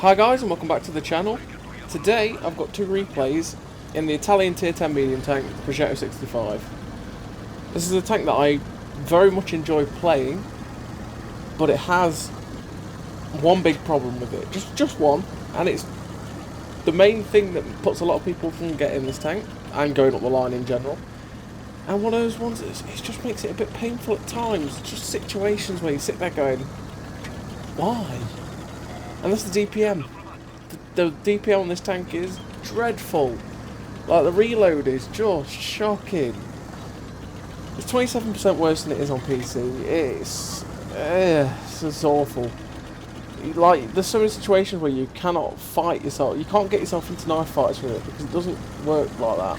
Hi guys and welcome back to the channel. Today I've got two replays in the Italian tier 10 medium tank, Progetto 65. This is a tank that I very much enjoy playing, but it has one big problem with it. Just one, and it's the main thing that puts a lot of people from getting this tank and going up the line in general. And one of those ones, it just makes it a bit painful at times. Just situations where you sit there going, why? And that's the DPM. The DPM on this tank is dreadful. Like, the reload is just shocking. It's 27% worse than it is on PC. It's just awful. Like, there's so many situations where you cannot fight yourself. You can't get yourself into knife fights with it because it doesn't work like that.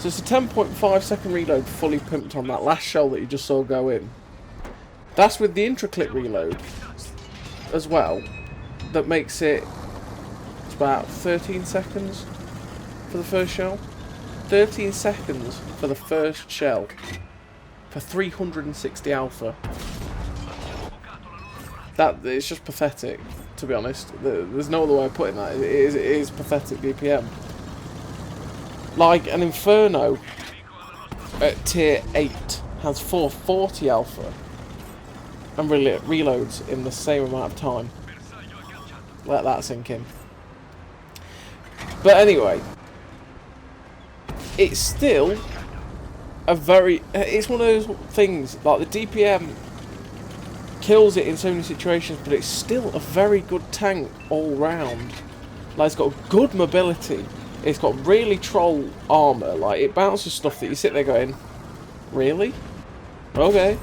So it's a 10.5 second reload fully pimped on that last shell that you just saw go in. That's with the intra-clip reload as well. That makes it, it's about 13 seconds for the first shell. 13 seconds for the first shell for 360 alpha. That is just pathetic, to be honest. There's no other way of putting that. It is pathetic DPM. Like an Inferno at tier 8 has 440 alpha and reloads in the same amount of time. Let that sink in. But anyway, it's still a very... It's one of those things, like the DPM kills it in so many situations, but it's still a very good tank all round. Like, it's got good mobility. It's got really troll armour. Like, it bounces stuff that you sit there going, really? Okay.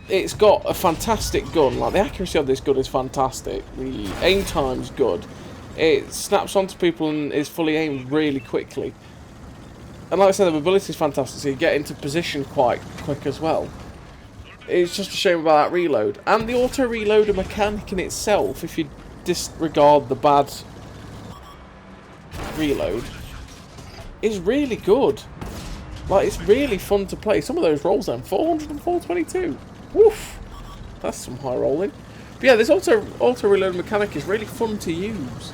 It's got a fantastic gun. Like, the accuracy of this gun is fantastic. The aim time's good. It snaps onto people and is fully aimed really quickly. And like I said, the mobility is fantastic, so you get into position quite quick as well. It's just a shame about that reload. And the auto-reloader mechanic in itself, if you disregard the bad reload, is really good. Like, it's really fun to play. Some of those rolls then, 400 and 422. Woof! That's some high rolling. But yeah, this auto-reload mechanic is really fun to use.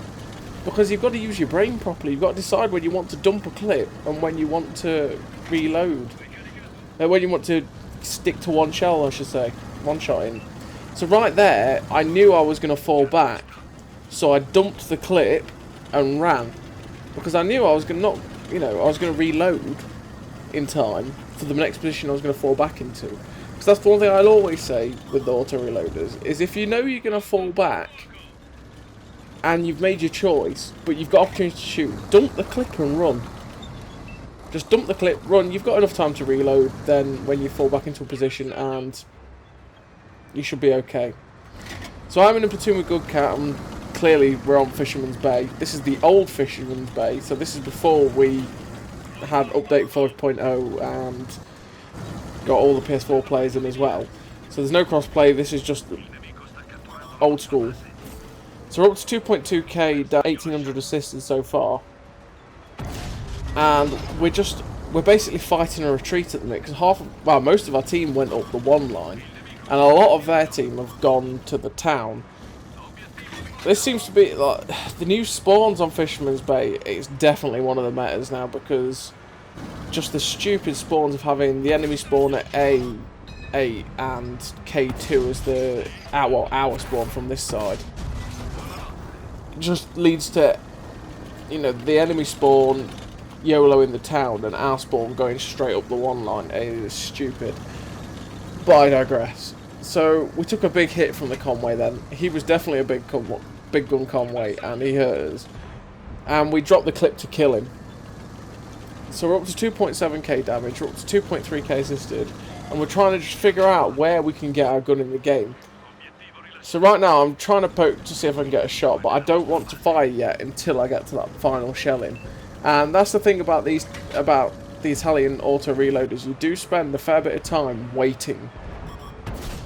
Because you've got to use your brain properly. You've got to decide when you want to dump a clip and when you want to reload. When you want to stick to one shell, I should say. One shot in. So right there, I knew I was going to fall back. So I dumped the clip and ran. Because I knew I was going to not, I was going to reload in time for the next position I was going to fall back into. Because that's the one thing I'll always say with the auto-reloaders, is if you know you're going to fall back, and you've made your choice, but you've got opportunity to shoot, dump the clip and run. Just dump the clip, run, you've got enough time to reload, then when you fall back into a position, and you should be okay. So I'm in a platoon with Good Cat, and clearly we're on Fisherman's Bay. This is the old Fisherman's Bay, so this is before we had update 5.0 and got all the PS4 players in as well. So there's no crossplay, this is just old school. So we're up to 2.2k, 1800 assisted so far. And we're basically fighting a retreat at the minute, because most of our team went up the one line, and a lot of their team have gone to the town. This seems to be, like, the new spawns on Fisherman's Bay, it's definitely one of the metas now, because just the stupid spawns of having the enemy spawn at A8 and K2 as the our spawn from this side just leads to, the enemy spawn YOLO in the town and our spawn going straight up the one line. It is stupid. But I digress. So we took a big hit from the Conway then. He was definitely a big gun Conway, and he hurt us. And we dropped the clip to kill him. So we're up to 2.7k damage, we're up to 2.3k assisted, and we're trying to just figure out where we can get our gun in the game. So right now I'm trying to poke to see if I can get a shot, but I don't want to fire yet until I get to that final shelling. And that's the thing about the Italian auto-reloaders, you do spend a fair bit of time waiting.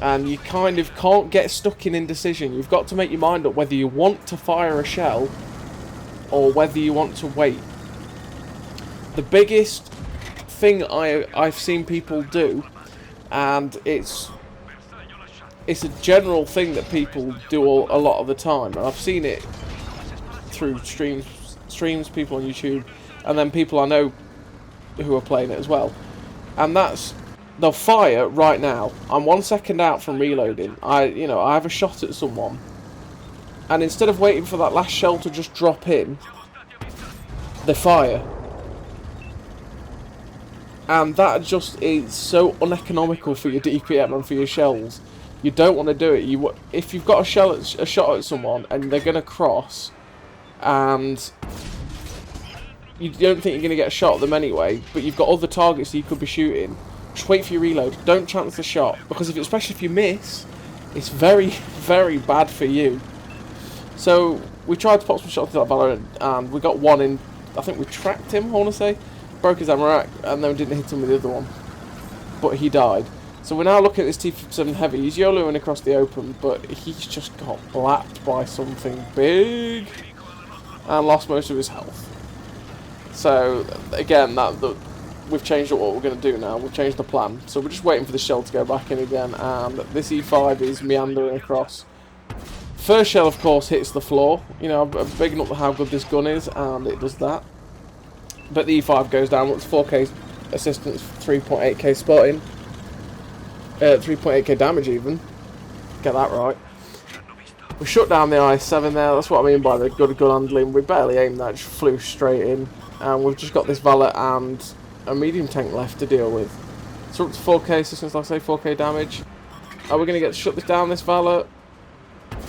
And you kind of can't get stuck in indecision. You've got to make your mind up whether you want to fire a shell or whether you want to wait. The biggest thing I've seen people do, and it's it's a general thing that people do a lot of the time, and I've seen it through streams, people on YouTube, and then people I know who are playing it as well. And that's, they'll fire right now. I'm 1 second out from reloading. I have a shot at someone, and instead of waiting for that last shell to just drop in, they fire. And that just is so uneconomical for your DPM and for your shells. You don't want to do it. If you've got a shot at someone and they're going to cross, and you don't think you're going to get a shot at them anyway, but you've got other targets that you could be shooting, just wait for your reload. Don't chance the shot, because especially if you miss, it's very, very bad for you. So we tried to pop some shots into that Valorant, and we got one in. I think we tracked him, I want to say. Broke his ammo rack, and then didn't hit him with the other one. But he died. So we're now looking at this T-57 Heavy. He's YOLOing across the open, but he's just got blapped by something big and lost most of his health. So again, we've changed what we're going to do now. We've changed the plan. So we're just waiting for the shell to go back in again, and this E5 is meandering across. First shell, of course, hits the floor. You know, I'm bigging up how good this gun is, and it does that. But the E5 goes down. It's 4k assistance, 3.8k spotting, 3.8k damage even. Get that right. We shut down the I7 there. That's what I mean by the good gun handling. We barely aimed that, just flew straight in. And we've just got this Valet and a medium tank left to deal with. So up to 4k assistance, like I say, 4k damage. Are we going to get to shut this down, this Valet?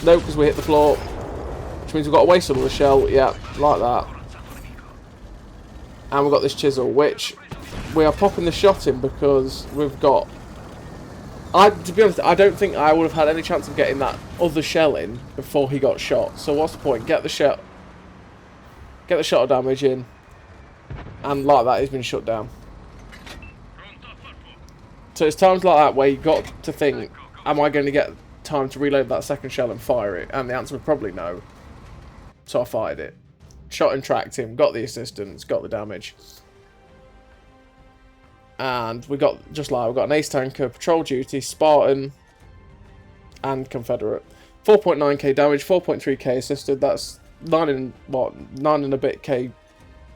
No, because we hit the floor. Which means we've got to waste some of the shell. Yeah, like that. And we've got this chisel, which we are popping the shot in because we've got... to be honest, I don't think I would have had any chance of getting that other shell in before he got shot. So what's the point? Get the shot of damage in, and like that, he's been shut down. So it's times like that where you got to think, am I going to get time to reload that second shell and fire it? And the answer was probably no. So I fired it. Shot and tracked him, got the assistance, got the damage. And we got, we've got an ace tanker, patrol duty, Spartan, and Confederate. 4.9k damage, 4.3k assisted. That's 9 and a bit k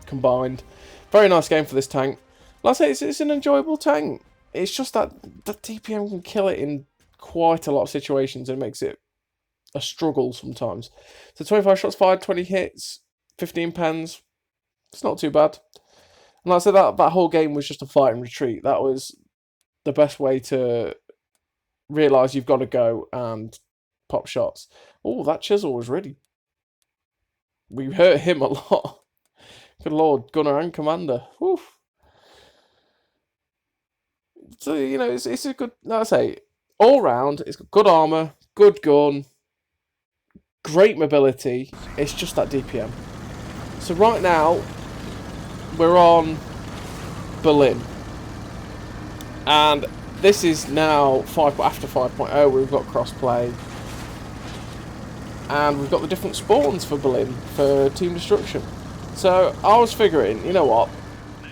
combined. Very nice game for this tank. Like I say, it's an enjoyable tank. It's just that DPM can kill it in quite a lot of situations, and it makes it a struggle sometimes. So 25 shots fired, 20 hits, 15 pens. It's not too bad. And like I said, that whole game was just a fight and retreat. That was the best way to realise you've got to go and pop shots. Oh, that chisel was really... We hurt him a lot. Good lord, gunner and commander. Whew. So, you know, it's a good... Like I say, all round, it's got good armour, good gun, great mobility. It's just that DPM. So right now, we're on Berlin, and this is now after 5.0. We've got crossplay, and we've got the different spawns for Berlin for team destruction. So I was figuring, you know what,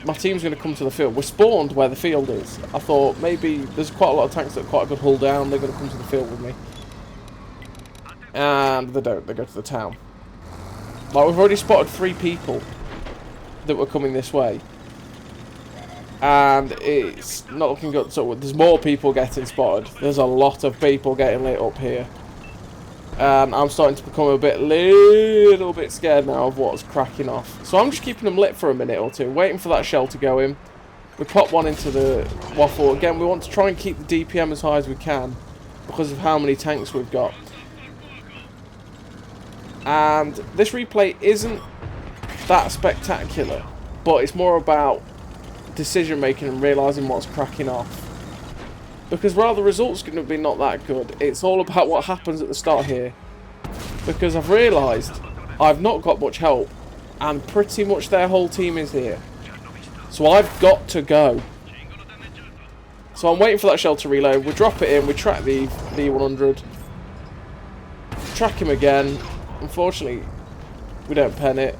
my team's going to come to the field. We're spawned where the field is. I thought maybe there's quite a lot of tanks that are quite a good hull down. They're going to come to the field with me, and they don't. They go to the town. Like, we've already spotted 3 people that were coming this way, and it's not looking good. So there's more people getting spotted. There's a lot of people getting lit up here, and I'm starting to become a little bit scared now of what's cracking off. So I'm just keeping them lit for a minute or two, waiting for that shell to go in. We pop one into the waffle again. We want to try and keep the DPM as high as we can because of how many tanks we've got. And this replay isn't that spectacular, but it's more about decision making and realising what's cracking off. Because while the results going to be not that good, it's all about what happens at the start here. Because I've realised I've not got much help, and pretty much their whole team is here. So I've got to go. So I'm waiting for that shell to reload. We drop it in, we track the E100, track him again. Unfortunately, we don't pen it.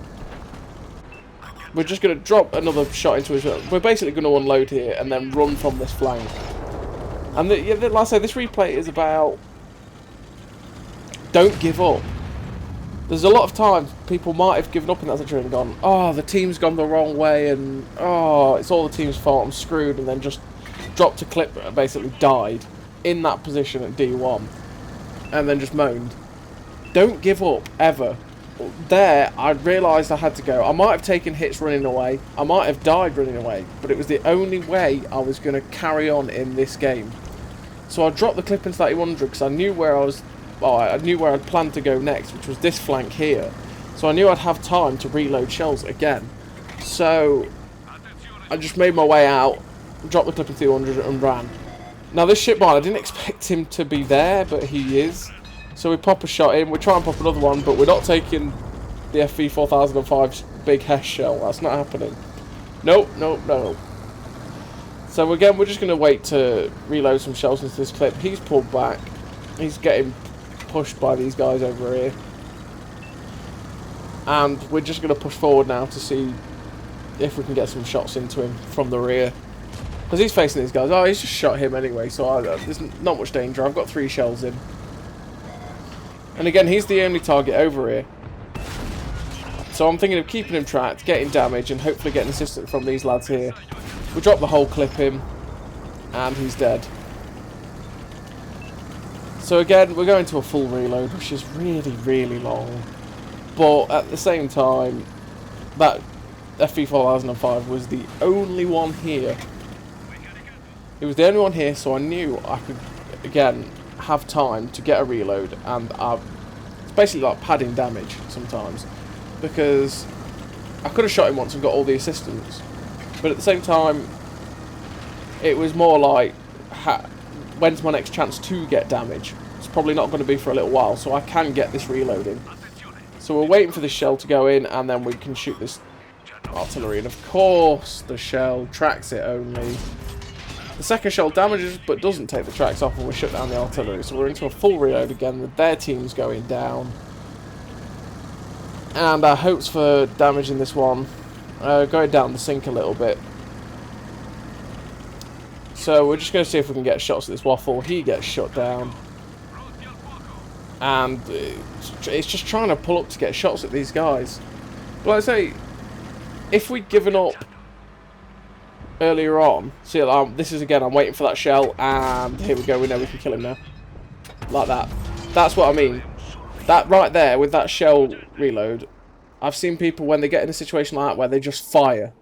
We're just going to drop another shot into his... We're basically going to unload here and then run from this flank. And like I say, this replay is about Don't give up. There's a lot of times people might have given up in that situation and gone, oh, the team's gone the wrong way, and oh, it's all the team's fault, I'm screwed, and then just dropped a clip and basically died in that position at D1, and then just moaned. Don't give up, ever. There, I realised I had to go. I might have taken hits running away, I might have died running away, but it was the only way I was going to carry on in this game. So I dropped the clip into that 100 because I knew where I was. Well, I knew where I'd planned to go next, which was this flank here. So I knew I'd have time to reload shells again. So I just made my way out, dropped the clip into 100 and ran. Now this shipmine, I didn't expect him to be there, but he is. So we pop a shot in, we try and pop another one, but we're not taking the FV4005's big Hess shell. That's not happening. Nope, nope, no. So again, we're just going to wait to reload some shells into this clip. He's pulled back. He's getting pushed by these guys over here, and we're just going to push forward now to see if we can get some shots into him from the rear, because he's facing these guys. Oh, he's just shot him anyway, so there's not much danger. I've got 3 shells in, and again, he's the only target over here, so I'm thinking of keeping him tracked, getting damage, and hopefully getting assistance from these lads here. We drop the whole clip in, and he's dead. So again, we're going to a full reload, which is really, really long. But at the same time, that FV4005 was the only one here. It was the only one here, so I knew I could, again, have time to get a reload. And it's basically like padding damage sometimes. Because I could have shot him once and got all the assistance. But at the same time, it was more like, when's my next chance to get damage? It's probably not going to be for a little while, so I can get this reloading. So we're waiting for the shell to go in, and then we can shoot this artillery. And of course, the shell tracks it only. The second shell damages, but doesn't take the tracks off, and we shut down the artillery. So we're into a full reload again, with their teams going down. And our hopes for damaging this one going down the sink a little bit. So we're just going to see if we can get shots at this waffle. He gets shut down. And it's just trying to pull up to get shots at these guys. But like I say, if we'd given up earlier on... See, this is again, I'm waiting for that shell. And here we go, we know we can kill him now. Like that. That's what I mean. That right there, with that shell reload, I've seen people when they get in a situation like that where they just fire.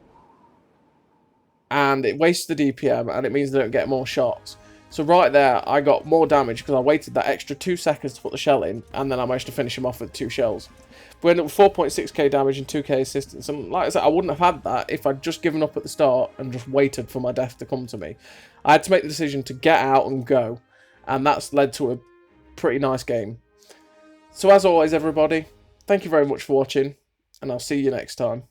And it wastes the DPM, and it means they don't get more shots. So right there, I got more damage because I waited that extra 2 seconds to put the shell in, and then I managed to finish him off with 2 shells. We ended up with 4.6k damage and 2k assistance, and like I said, I wouldn't have had that if I'd just given up at the start and just waited for my death to come to me. I had to make the decision to get out and go, and that's led to a pretty nice game. So as always, everybody, thank you very much for watching, and I'll see you next time.